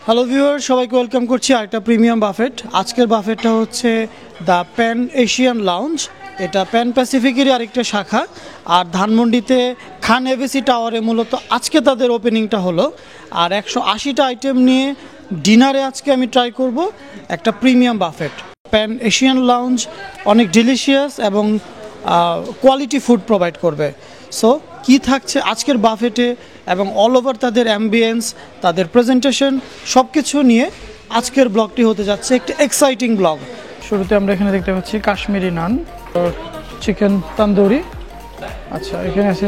Hello viewer, সবাইকে welcome করছি আরেকটা প্রিমিয়াম বাফেট। আজকের বাফেটটা হচ্ছে দ্য প্যান এশিয়ান লাউঞ্জ। এটা প্যান প্যাসিফিকেরই আরেকটা শাখা। আর ধানমন্ডিতে খান এবিসি টাওয়ারে মূলত আজকে তাদের ওপেনিংটা হলো। আর 180টা আইটেম নিয়ে ডিনারে আজকে আমি ট্রাই করব একটা premium buffet. Pan Asian lounge অনেক ডিলিশিয়াস এবং কোয়ালিটি ফুড প্রোভাইড করবে। সো কি থাকছে আজকের বাফেটে এবং অল ওভার তাদের অ্যাম্বিয়েন্স, তাদের প্রেজেন্টেশন সব কিছু নিয়ে আজকের ব্লগটি হতে যাচ্ছে একটি এক্সাইটিং ব্লগ। শুরুতে আমরা এখানে দেখতে পাচ্ছি কাশ্মীরি নান, চিকেন তন্দুরি, আচ্ছা এখানে আছে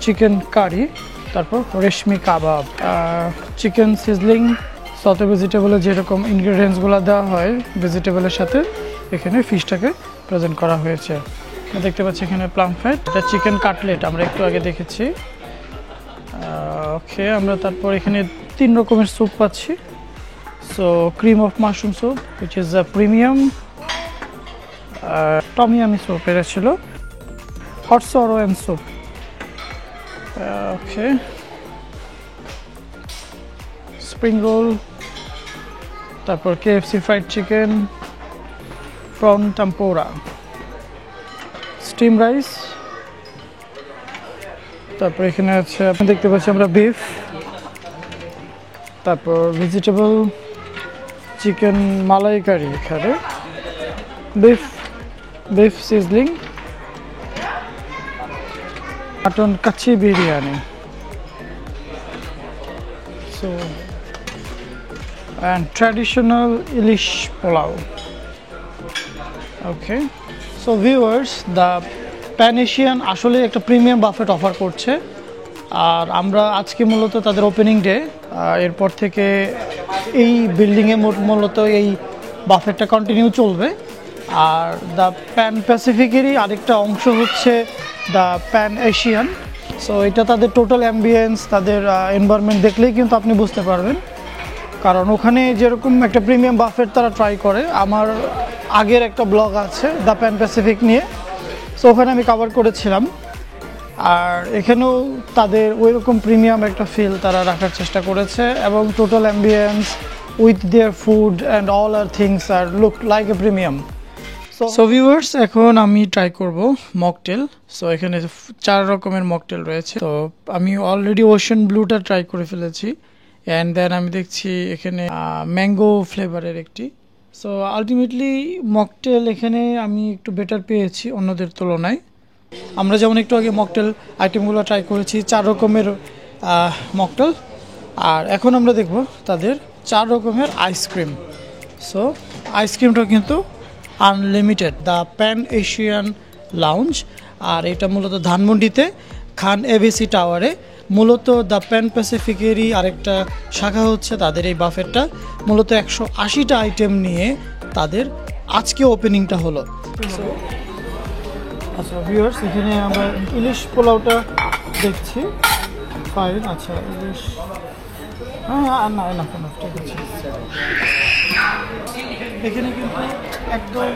চিকেন কারি, তারপর রেশমি কাবাব, চিকেন সিজলিং, সতে ভেজিটেবলের যেরকম ইনগ্রিডিয়েন্টসগুলো দেওয়া হয় ভেজিটেবলের সাথে এখানে ফিশটাকে প্রেজেন্ট করা হয়েছে। দেখতে পাচ্ছি এখানে প্লাম ফ্যাট, এটা চিকেন কাটলেট আমরা একটু আগে দেখেছি। ওকে, আমরা তারপর এখানে 3 রকমের স্যুপ পাচ্ছি। So cream of mushroom soup which is a premium, tom yum soup এটা ছিল, hot sour and soup. Okay, spring roll, তারপর KFC fried chicken, prawn tempura, steam rice, তারপর এখানে আছে আপনি দেখতে পাচ্ছি আমরা বিফ, তারপর ভেজিটেবল চিকেন মালাই কারি, এখানে beef sizzling, mutton kacchi biryani, so and traditional ilish pulao. Okay, so viewers, the pan Asian আসলে একটা প্রিমিয়াম বাফেট অফার করছে। আর আমরা আজকে মূলত তাদের ওপেনিং ডে, এরপর থেকে এই বিল্ডিংয়ে মূলত এই বাফেটটা কন্টিনিউ চলবে। আর দ্য প্যান প্যাসিফিকেরই আরেকটা অংশ হচ্ছে দ্য প্যান এশিয়ান। সো এটা তাদের টোটাল অ্যাম্বিয়েন্স, তাদের এনভায়রনমেন্ট দেখলেই কিন্তু আপনি বুঝতে পারবেন, কারণ ওখানে যেরকম একটা প্রিমিয়াম বাফেট তারা ট্রাই করে। আমার আগের একটা ব্লগ আছে দ্য প্যান প্যাসিফিক নিয়ে, সো ওখানে আমি কভার করেছিলাম। আর এখানেও তাদের ওই রকম প্রিমিয়াম একটা ফিল তারা রাখার চেষ্টা করেছে এবং total ambience with their food and all are things are look like a premium. So viewers, এখন আমি ট্রাই করব মকটেল। সো এখানে 4 রকমের মকটেল রয়েছে। তো আমি অলরেডি ওশেন ব্লুটা ট্রাই করে ফেলেছি, অ্যান্ড দেন আমি দেখছি এখানে ম্যাঙ্গো ফ্লেভারের একটি। সো আলটিমেটলি মকটেল এখানে আমি একটু বেটার পেয়েছি অন্যদের তুলনায়। আমরা যেমন একটু আগে মকটেল আইটেমগুলো ট্রাই করেছি, 4 রকমের মকটেল। আর এখন আমরা দেখব তাদের 4 রকমের আইসক্রিম। সো আইসক্রিমটাও কিন্তু unlimited, the pan Asian lounge. আর এটা মূলত ধানমন্ডিতে খান এবিসি টাওয়ারে। মূলত দ্য প্যান প্যাসিফিকেরই আরেকটা শাখা হচ্ছে তাদের এই বাফেটটা। মূলত 180টা আইটেম নিয়ে তাদের আজকে ওপেনিংটা হলো। আচ্ছা ভিউয়ার্স, এখানে আমরা ইলিশ পোলাওটা দেখছি। ফাইন, আচ্ছা ইলিশ, হ্যাঁ না ঠিক আছে। এখানে কিন্তু একদম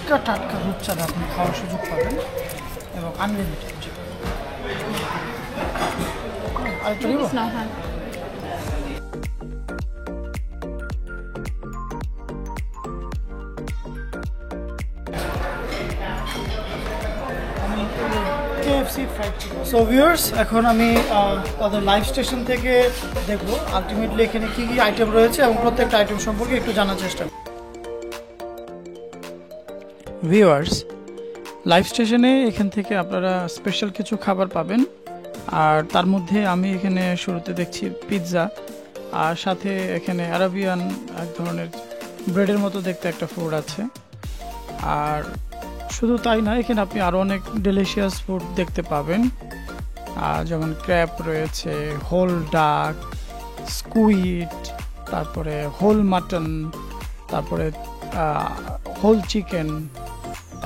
টাটকা রূপচাঁদা আপনি খাওয়ার সুযোগ পাবেন এবং আনলিমিটেড। আরেকটা নিব? KFC fried chicken. So viewers, এখন আমি তাদের লাইভ স্টেশন থেকে দেখবো আলটিমেটলি এখানে কী কী আইটেম রয়েছে এবং প্রত্যেকটা আইটেম সম্পর্কে একটু জানার চেষ্টা করব। ভিউয়ার্স, লাইভ স্টেশনে এখান থেকে আপনারা স্পেশাল কিছু খাবার পাবেন। আর তার মধ্যে আমি এখানে শুরুতে দেখছি পিৎজা, আর সাথে এখানে আরাবিয়ান এক ধরনের ব্রেডের মতো দেখতে একটা ফুড আছে। আর শুধু তাই না, এখানে আপনি আরও অনেক ডেলিশিয়াস ফুড দেখতে পাবেন, যেমন ক্র্যাব রয়েছে, হোল ডাক, স্কুইড, তারপরে হোল মাটন, তারপরে হোল চিকেন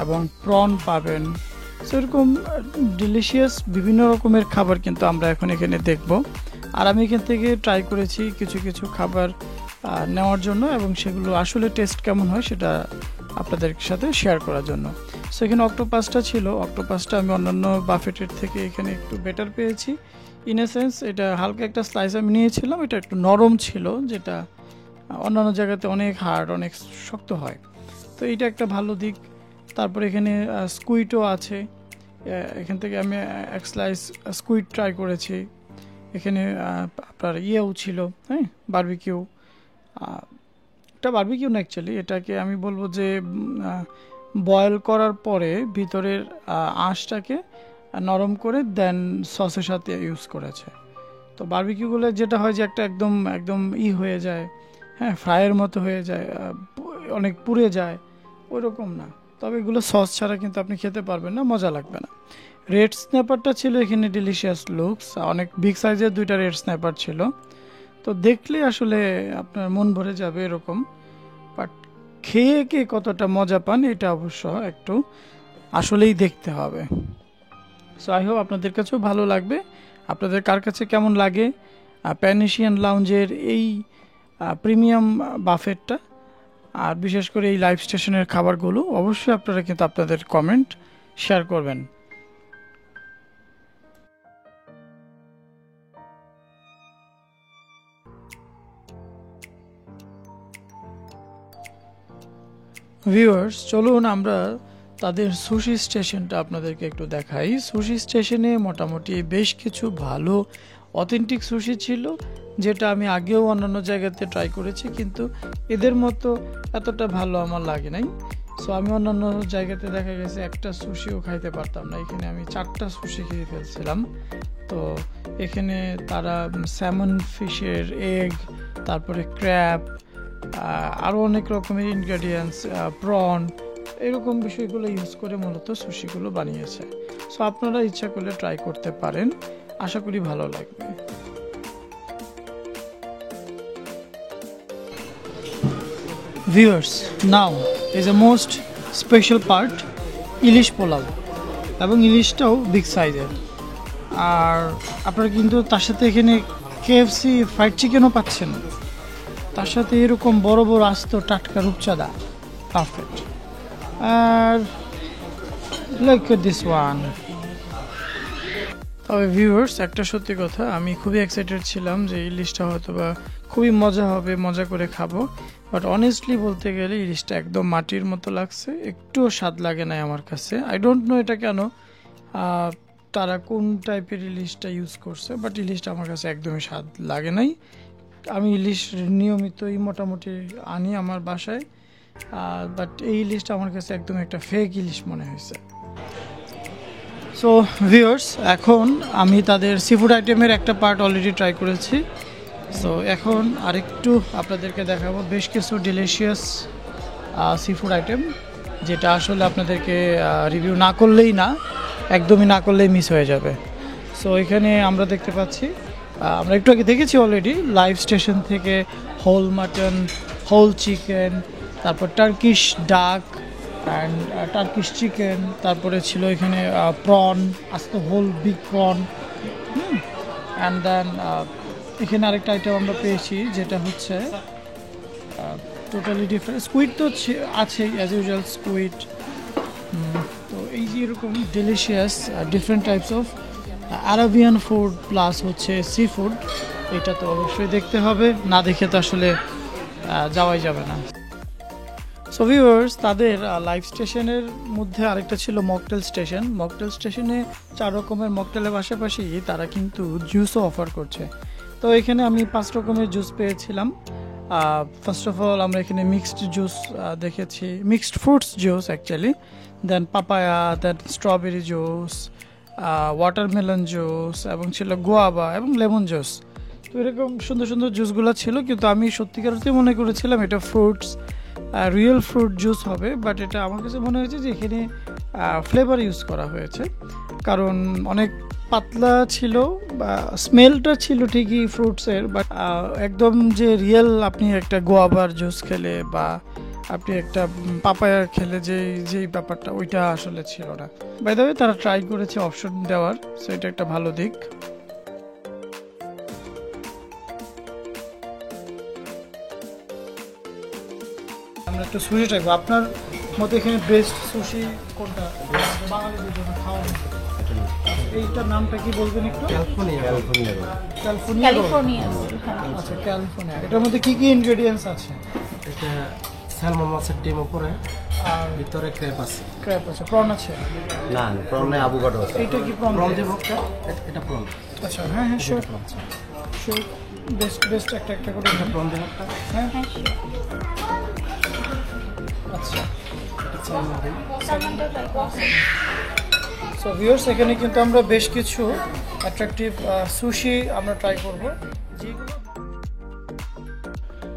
এবং প্রন পাবেন। সেরকম ডিলিশিয়াস বিভিন্ন রকমের খাবার কিন্তু আমরা এখন এখানে দেখব। আর আমি এখান থেকে ট্রাই করেছি কিছু কিছু খাবার নেওয়ার জন্য, এবং সেগুলো আসলে টেস্ট কেমন হয় সেটা আপনাদের সাথে শেয়ার করার জন্য। সো এখানে অক্টোপাসটা ছিল, অক্টোপাসটা আমি অন্যান্য বাফেটের থেকে এখানে একটু বেটার পেয়েছি। ইন এ সেন্স এটা হালকা একটা স্লাইস আমি নিয়েছিলাম, এটা একটু নরম ছিল, যেটা অন্যান্য জায়গাতে অনেক হার্ড, অনেক শক্ত হয়। তো এইটা একটা ভালো দিক। তারপর এখানে স্কুইডও আছে, এখান থেকে আমি এক স্লাইস স্কুইড ট্রাই করেছি। এখানে আপনার ইয়েও ছিল, হ্যাঁ, বারবিকিউ। এটা বারবিকিউ না, অ্যাকচুয়ালি এটাকে আমি বলবো যে বয়েল করার পরে ভিতরের আঁশটাকে নরম করে দেন সসের সাথে ইউজ করেছে। তো বারবিকিউগুলো যেটা হয় যে একটা একদম একদম হয়ে যায়, হ্যাঁ, ফ্রাইয়ের মতো হয়ে যায়, অনেক পুড়ে যায়, ওইরকম না। তবে এগুলো সস ছাড়া কিন্তু আপনি খেতে পারবেন না, মজা লাগবে না। রেড স্ন্যাপারটা ছিল এখানে ডিলিশিয়াস লুকস, অনেক বিগ সাইজের দুইটা রেড স্ন্যাপার ছিল। তো দেখলে আসলে আপনার মন ভরে যাবে এরকম, বাট খেয়ে কে কতটা মজা পান এটা অবশ্য একটু আসলেই দেখতে হবে। সো আই হোপ আপনাদের কাছেও ভালো লাগবে। আপনাদের কার কাছে কেমন লাগে প্যান এশিয়ান লাউঞ্জের এই প্রিমিয়াম বাফেটটা, আর বিশেষ করে এই লাইভ স্টেশনের খাবারগুলো, অবশ্যই আপনারা কিন্তু আপনাদের কমেন্ট শেয়ার করবেন। ভিউয়ার্স, চলুন আমরা তাদের সুশি স্টেশনটা আপনাদেরকে একটু দেখাই। সুশি স্টেশনে মোটামুটি বেশ কিছু ভালো অথেন্টিক সুশি ছিল, যেটা আমি আগেও অন্যান্য জায়গাতে ট্রাই করেছি, কিন্তু এদের মতো এতটা ভালো আমার লাগে নাই। সো আমি অন্যান্য জায়গাতে দেখা গেছে একটা সুশিও খাইতে পারতাম না, এখানে আমি 4টা সুশি খেয়ে ফেলছিলাম। তো এখানে তারা স্যামন ফিশের এগ, তারপরে ক্র্যাব, আরও অনেক রকমের ইনগ্রেডিয়েন্টস, প্রন, এরকম বিষয়গুলো ইউজ করে মূলত সুশিগুলো বানিয়েছে। সো আপনারা ইচ্ছা করলে ট্রাই করতে পারেন, আশা করি ভালো লাগবে। Viewers, now is a most special part, ilish polao, এবং ইলিশটাও বিগ সাইজের। আর আপনারা কিন্তু তার সাথে এখানে কেএফসি ফ্রাইড চিকেনও পাচ্ছেন, তার সাথে এরকম বড় বড় আস্ত টাটকা রূপচাঁদা, পারফেক্ট। আর লাইক দিস ওয়ান। তবে ভিউয়ার্স, একটা সত্যি কথা, আমি খুবই এক্সাইটেড ছিলাম যে ইলিশটা হয়তো বা খুবই মজা হবে, মজা করে খাবো। বাট অনেস্টলি বলতে গেলে ইলিশটা একদম মাটির মতো লাগছে, একটুও স্বাদ লাগে নাই আমার কাছে। আই ডোন্ট নো এটা কেন, তারা কোন টাইপের ইলিশটা ইউজ করছে, বাট ইলিশটা আমার কাছে একদমই স্বাদ লাগে নাই। আমি ইলিশ নিয়মিতই মোটামুটি আনি আমার বাসায়, বাট এই ইলিশটা আমার কাছে একদম একটা ফেক ইলিশ মনে হয়েছে। সো ভিউয়ার্স, এখন আমি তাদের সিফুড আইটেমের একটা পার্ট অলরেডি ট্রাই করেছি। সো এখন আরেকটু আপনাদেরকে দেখাবো বেশ কিছু ডিলিশিয়াস সিফুড আইটেম, যেটা আসলে আপনাদেরকে রিভিউ না করলেই না, একদমই না করলেই মিস হয়ে যাবে। সো এখানে আমরা দেখতে পাচ্ছি, আমরা একটু আগে দেখেছি অলরেডি লাইভ স্টেশন থেকে হোল মাটন, হোল চিকেন, তারপর Turkish duck and Turkish chicken, তারপরে ছিল এখানে প্রন, আস্ত whole big prawn, and then এখানে আরেকটা আইটেম আমরা পেয়েছি, যেটা হচ্ছে টোটালি ডিফারেন্ট। স্কুইড তো আছেই অ্যাজ ইউজুয়াল, স্কুইড। তো এই যে এরকম delicious different types of Arabian food plus হচ্ছে সি ফুড, এটা তো অবশ্যই দেখতে হবে, না দেখে তো আসলে যাওয়াই যাবে না। সো ভিউয়ার্স, তাদের লাইভ স্টেশনের মধ্যে আরেকটা ছিল মকটেল স্টেশন। মকটেল স্টেশনে 4 রকমের মকটেলের পাশাপাশি তারা কিন্তু জুসও অফার করছে। তো এখানে আমি 5 রকমের জুস পেয়েছিলাম, ফার্স্ট অফ অল আমরা এখানে মিক্সড জুস দেখেছি, মিক্সড ফ্রুটস জুস অ্যাকচুয়ালি, দেন পাপায়া, দেন স্ট্রবেরি জুস, ওয়াটারমেলন জুস, এবং ছিল গোয়াবা এবং লেমন জুস। তো এরকম সুন্দর সুন্দর জুসগুলো ছিল, কিন্তু আমি সত্যিকার অর্থে মনে করেছিলাম এটা ফ্রুটস, রিয়েল ফ্রুট জুস হবে, বাট এটা আমার কাছে মনে হয়েছে যে এখানে ফ্লেভার ইউজ করা হয়েছে, কারণ অনেক পাতলা ছিল, বা স্মেলটা ছিল ঠিকই ফ্রুটসের, বাট একদম যে রিয়েল আপনি একটা গোয়াবার জুস খেলে বা আপনি একটা পাপায়া খেলে যেই ব্যাপারটা, ওইটা আসলে ছিল না। বাই দ্য ওয়ে, তারা ট্রাই করেছে অপশন দেওয়ার, সো এটা একটা ভালো দিক। আমরা একটু সুশি ট্রাই করবো। আপনার মতে এখানে বেস্ট সুশি কোনটা বাঙালিদের জন্য খাওয়া? এইটার নামটা কি বলবেন একটু? ক্যালিফোর্নিয়া। আচ্ছা, ক্যালিফোর্নিয়া। এটার মধ্যে কি কি ইনগ্রেডিয়েন্টস আছে? এটা স্যালমন মাছের ডিম উপরে, আর ভিতরে ক্র্যাব আছে। ক্র্যাব আছে, প্রন আছে? না, প্রন নেই, আভোকাডো আছে। এইটা কি প্রন? প্রন দেবো, এটা প্রন। আচ্ছা, হ্যাঁ হ্যাঁ, শিওর শিওর, বেস্ট একটা করে প্রন দেবো। হ্যাঁ, আচ্ছা। সো ভিউয়ার্স, এখানে কিন্তু আমরা বেশ কিছু অ্যাট্রাকটিভ সুশি আমরা ট্রাই করব।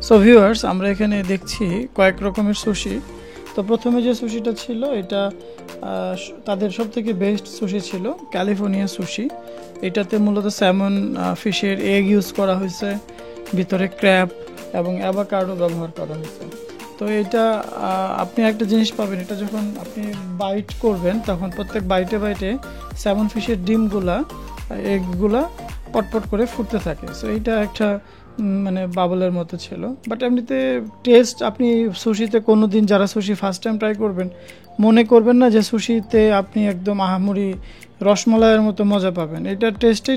সো ভিউয়ার্স, আমরা এখানে দেখছি কয়েক রকমের সুশি। তো প্রথমে যে সুশিটা ছিল, এটা তাদের সব থেকে বেস্ট সুশি ছিল ক্যালিফোর্নিয়া সুশি। এটাতে মূলত স্যামন ফিশের এগ ইউজ করা হয়েছে, ভিতরে ক্র্যাব এবং অ্যাভোকাডো ব্যবহার করা হয়েছে। তো এটা আপনি একটা জিনিস পাবেন, এটা যখন আপনি বাইট করবেন তখন প্রত্যেক বাইটে স্যামন ফিশের ডিমগুলা, এগগুলা পটপট করে ফুটতে থাকে। সো এইটা একটা মানে বাবলের মতো ছিল, বাট এমনিতে টেস্ট, আপনি সুশিতে কোনো দিন যারা সুশি ফার্স্ট টাইম ট্রাই করবেন, মনে করবেন না যে সুশিতে আপনি একদম আহামরি রসমালাইয়ের মতো মজা পাবেন। এটার টেস্টেই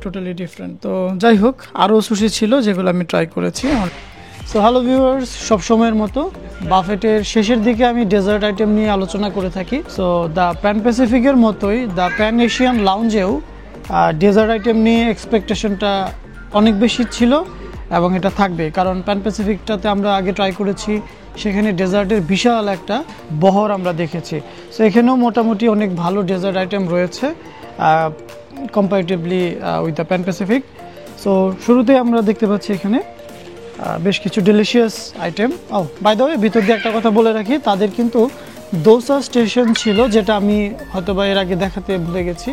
টোটালি ডিফারেন্ট। তো যাই হোক, আরও সুশি ছিল যেগুলো আমি ট্রাই করেছি। সো হ্যালো ভিউয়ার্স, সবসময়ের মতো বাফেটের শেষের দিকে আমি ডেজার্ট আইটেম নিয়ে আলোচনা করে থাকি। সো দ্য প্যান প্যাসিফিকের মতোই দ্য প্যান এশিয়ান লাউঞ্জেও ডেজার্ট আইটেম নিয়ে এক্সপেকটেশনটা অনেক বেশি ছিল, এবং এটা থাকবে, কারণ প্যান প্যাসিফিকটাতে আমরা আগে ট্রাই করেছি, সেখানে ডেজার্টের বিশাল একটা বহর আমরা দেখেছি। সো এখানেও মোটামুটি অনেক ভালো ডেজার্ট আইটেম রয়েছে comparatively with the Pan Pacific. So শুরুতেই আমরা দেখতে পাচ্ছি এখানে বেশ কিছু delicious item. By the way, ভিতর দিয়ে একটা কথা বলে রাখি, তাদের কিন্তু দোসা স্টেশন ছিল, যেটা আমি হয়তো বা এর আগে দেখাতে ভুলে গেছি।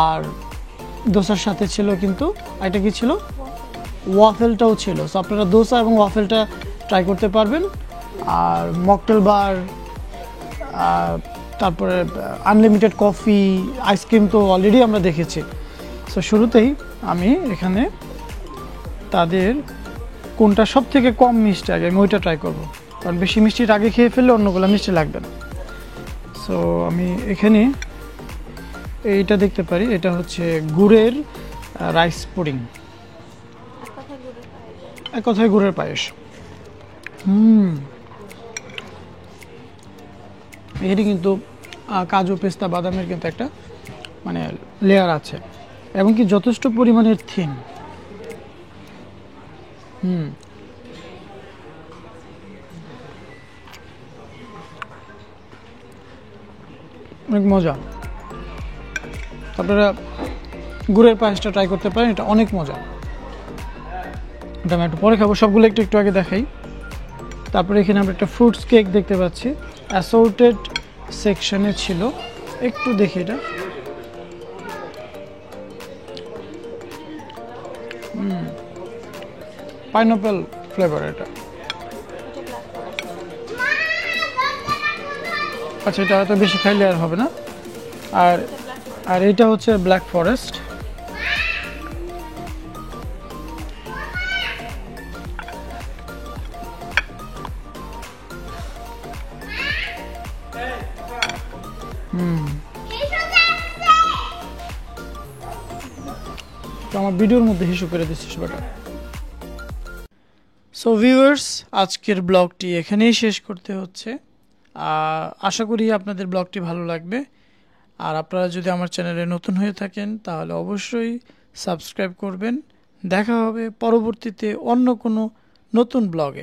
আর দোসার সাথে ছিল কিন্তু এটা কি ছিল, ওয়াফেলটাও ছিল। সো আপনারা দোসা এবং ওয়াফেলটা ট্রাই করতে পারবেন। আর মকটেল বার, তারপরে আনলিমিটেড কফি, আইসক্রিম তো অলরেডি আমরা দেখেছি। সো শুরুতেই আমি এখানে তাদের কোনটা সব থেকে কম মিষ্টি, আগে আমি ওইটা ট্রাই করবো, কারণ বেশি মিষ্টির আগে খেয়ে ফেললে অন্যগুলো মিষ্টি লাগবে না। সো আমি এখানে এইটা দেখতে পারি, এটা হচ্ছে গুড়ের রাইস পুডিং, এক কথায় গুড়ের পায়েস। এখানে কিন্তু কাজু, পেস্তা, বাদামের কিন্তু একটা মানে লেয়ার আছে, এবং কি যথেষ্ট পরিমাণের থিন। অনেক মজা। আপনারা গুড়ের পায়েসটা ট্রাই করতে পারেন, এটা অনেক মজা। এটা আমি একটু পরে খাবো, সবগুলো একটু আগে দেখাই। তারপরে এখানে আমরা একটা ফ্রুটস কেক দেখতে পাচ্ছি, অ্যাসর্টেড সেকশনে ছিল, একটু দেখি এটা। পাইনাপেল ফ্লেভার এটা। আচ্ছা, এটা হয়তো বেশি খাইলে আর হবে না। আর এটা হচ্ছে ব্ল্যাক ফরেস্ট। তো আমার ভিডিওর মধ্যে হিসু করে দিচ্ছিস বেটা। সো ভিউয়ার্স, আজকের ব্লগটি এখানেই শেষ করতে হচ্ছে। আশা করি আপনাদের ব্লগটি ভালো লাগবে। আর আপনারা যদি আমার চ্যানেলে নতুন হয়ে থাকেন তাহলে অবশ্যই সাবস্ক্রাইব করবেন। দেখা হবে পরবর্তীতে অন্য কোনো নতুন ব্লগে।